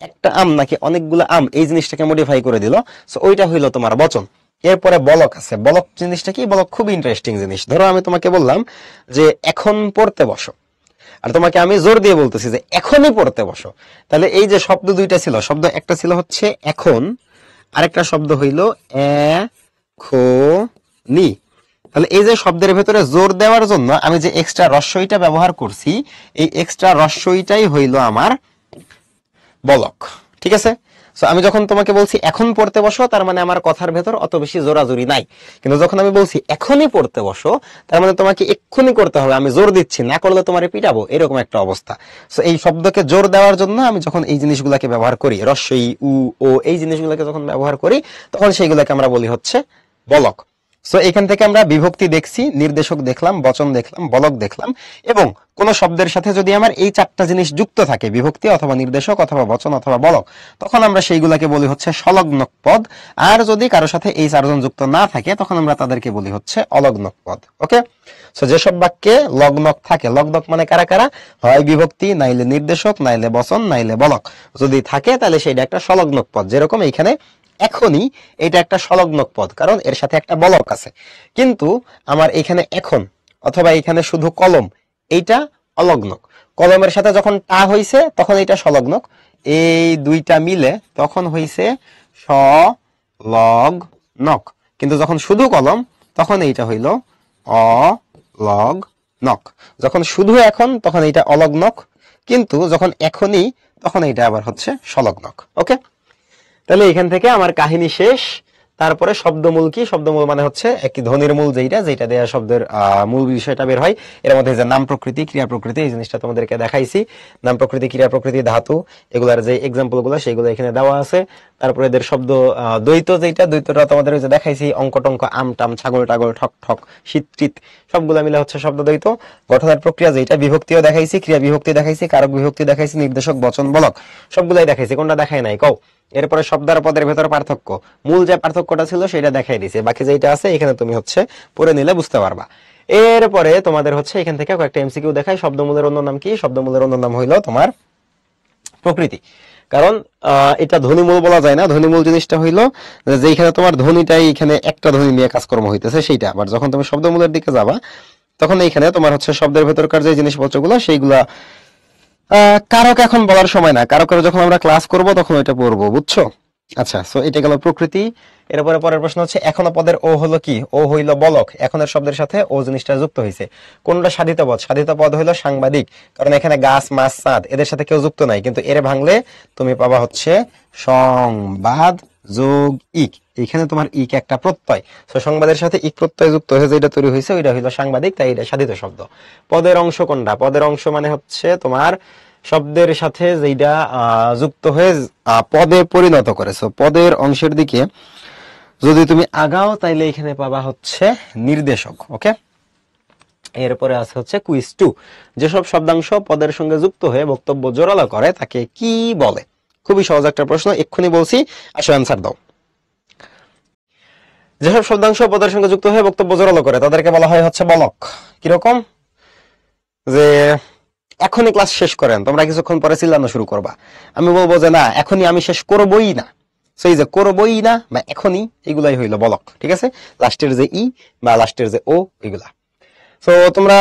একটা আম নাকি অনেকগুলো আম এই জিনিসটাকে মডিফাই করে দিল। সো ওইটা হইলো তোমার বচন। এরপরে বলক আছে। বলক জিনিসটা কি? বলক খুব ইন্টারেস্টিং জিনিস। ধরো আমি তোমাকে বললাম যে এখন পড়তে বসো, আর তোমাকে আমি জোর দিয়ে বলতেছি যে এখনই পড়তে বসো। তাহলে এই যে শব্দ দুইটা ছিল, শব্দ একটা ছিল হচ্ছে এখন, আরেকটা শব্দ হইল এখনি। তাহলে এই যে শব্দের ভেতরে জোর দেওয়ার জন্য আমি যে এক্সট্রা রস্বইটা ব্যবহার করছি, এই এক্সট্রা রস্বইটাই হইল আমার বলক। ঠিক আছে? সো আমি যখন তোমাকে বলছি এখন পড়তে বসো, তার মানে আমার কথার ভেতর অত বেশি জোরাজোরি নাই। কিন্তু যখন আমি বলছি এখনই পড়তে বসো, তার মানে তোমাকে এক্ষুনি করতে হবে, আমি জোর দিচ্ছি, না করলে তোমারে পিটাবো, এরকম একটা অবস্থা। সো এই শব্দকে জোর দেওয়ার জন্য আমি যখন এই জিনিসগুলোকে ব্যবহার করি, রস্বই উ ও এই জিনিসগুলোকে যখন ব্যবহার করি তখন সেইগুলোকে আমরা বলি হচ্ছে বলক। সো এখান থেকে আমরা বিভক্তি দেখছি, নির্দেশক দেখলাম, বচন দেখলাম, বলক দেখলাম। এবং কোন শব্দের সাথে যদি আমার এই চারটা জিনিস যুক্ত থাকে, বিভক্তি অথবা নির্দেশক অথবা বচন অথবা বলক, তখন আমরা সেইগুলাকে বলি হচ্ছে সংলগ্নক পদ। আর যদি কারোর সাথে এই চারজন যুক্ত না থাকে তখন আমরা তাদেরকে বলি হচ্ছে অলগ্নক পদ। ওকে? সো যেসব বাক্যে লগ্নক থাকে, লগ্নক মানে কারা কারা? হয় বিভক্তি, নাইলে নির্দেশক, নাইলে বচন, নাইলে বলক। যদি থাকে তাহলে সেটা একটা সংলগ্নক পদ। যেরকম এইখানে এখনই, এটা একটা সংলগ্নক পদ, কারণ এর সাথে একটা বলক আছে। কিন্তু আমার এখানে এখন অথবা এখানে শুধু কলম, এইটা অলগ্নক। কলমের সাথে যখন টা হইছে তখন এটা সংলগ্নক, এই দুইটা মিলে তখন হইছে অলগ্নক। কিন্তু যখন শুধু কলম তখন এইটা হইল অলগ্নক। যখন শুধু এখন তখন এইটা অলগ্নক, কিন্তু যখন এখনই তখন এইটা আবার হচ্ছে সংলগ্নক। ওকে? তাহলে এখান থেকে আমার কাহিনী শেষ। তারপরে শব্দমূল কি? শব্দমূল মানে হচ্ছে একটি ধ্বনির মূল, যেটা দেয়া শব্দের মূল বিষয়টা বের হয়। এর মধ্যে যে নাম প্রকৃতি, ক্রিয়া প্রকৃতি, এই জিনিসটা তোমাদেরকে দেখাইছি। নাম প্রকৃতি, ক্রিয়া প্রকৃতি, ধাতু, এগুলার যে এক্সাম্পল গুলো সেগুলো এখানে দেওয়া আছে। তারপরে এদের শব্দ দ্বৈত, দ্বৈতটা তোমাদের ওই যে দেখাইছি, অঙ্ক টঙ্ক, আম টাম, ছাগল টাগল, ঠক ঠক, শীত টিত, সবগুলা মিলে হচ্ছে শব্দ দ্বৈত। গঠনের প্রক্রিয়া যেটা, বিভক্তিও দেখাইছি, ক্রিয়া বিভক্তি দেখাইছি, কারক বিভক্তি দেখাইছি, নির্দেশক, বচন, বলক, সবগুলাই দেখাইছি। কোনটা দেখাই নাই কও? এরপরে শব্দ আর পদের ভেতর পার্থক্য, মূল যে পার্থক্যটা ছিল সেটা দেখাই দিছে, বাকি যেটা আছে এখানে তুমি হচ্ছে পড়ে নিলে বুঝতে পারবা। এরপরে তোমাদের হচ্ছে এখান থেকে কয়েকটা এমসিকিউ দেখাই। শব্দমূলের অন্য নাম কি? শব্দমূলের অন্য নাম হইলো তোমার প্রকৃতি। কারণ এটা ধ্বনিমূল বলা যায় না। ধ্বনিমূল জিনিসটা হইলো যেখানে তোমার ধ্বনিটাই এখানে একটা ধ্বনি নিয়ে কাজকর্ম হইতেছে সেইটা। আবার যখন তুমি শব্দমূলের দিকে যাবা তখন এইখানে তোমার হচ্ছে শব্দের ভেতরকার যে জিনিসপত্রগুলো সেইগুলা কারক এখন বলার সময় না, কারকের যখন আমরা ক্লাস করব তখন ওইটা পড়বো, বুঝছো? আচ্ছা, সো এটা গেল প্রকৃতি। এরপরে পরের প্রশ্ন হচ্ছে এখনো পদের ও হলো কি? ও হইল বলক। এখনের শব্দের সাথে ও জিনিসটা যুক্ত হয়েছে। কোনটা সাধিত পদ? সাধিত পদ হইল সাংবাদিক, কারণ এখানে গাছ, মাছ, চাঁদ এদের সাথে কেউ যুক্ত নাই, কিন্তু এর ভাঙলে তুমি পাবা হচ্ছে সংবাদ যোগ ইক। এখানে তোমার ইক একটা প্রত্যয়, তো সংবাদের সাথে ইক প্রত্যয় যুক্ত হয়ে যেটা তৈরি হয়েছে ওইটা হইল সাংবাদিক, তাই এটা সাধিত শব্দ। পদের অংশ কোনটা? পদের অংশ মানে হচ্ছে তোমার শব্দের সাথে যেটা যুক্ত হয়ে পদে পরিণত করেছো। পদের অংশের দিকে যদি তুমি আগাও তাইলে এখানে পাবা হচ্ছে নির্দেশক। ওকে, এরপরে আছে হচ্ছে কুইজ 2। যেসব শব্দাংশ পদের সঙ্গে যুক্ত হয়ে বক্তব্য জোরালো করে তাকে কি বলে? খুবই সহজ একটা প্রশ্ন, এক্ষুনি বলছি, আসো অ্যান্সার দাও। যেসব শব্দাংশ পদের সঙ্গে যুক্ত হয়ে বক্তব্য জোরালো করে তাদেরকে বলা হয় হচ্ছে বলক। কিরকম? যে এখনই ক্লাস শেষ করেন, তোমরা কিছুক্ষণ পরে চিল্লানো শুরু করবা, আমি বলবো যে না এখনই আমি শেষ করবই না। সেই যে করবই না বা এখনই, এগুলাই হইলো বলক। ঠিক আছে, লাস্টের যে ই বা লাস্টের যে ও, এগুলা। তো তোমরা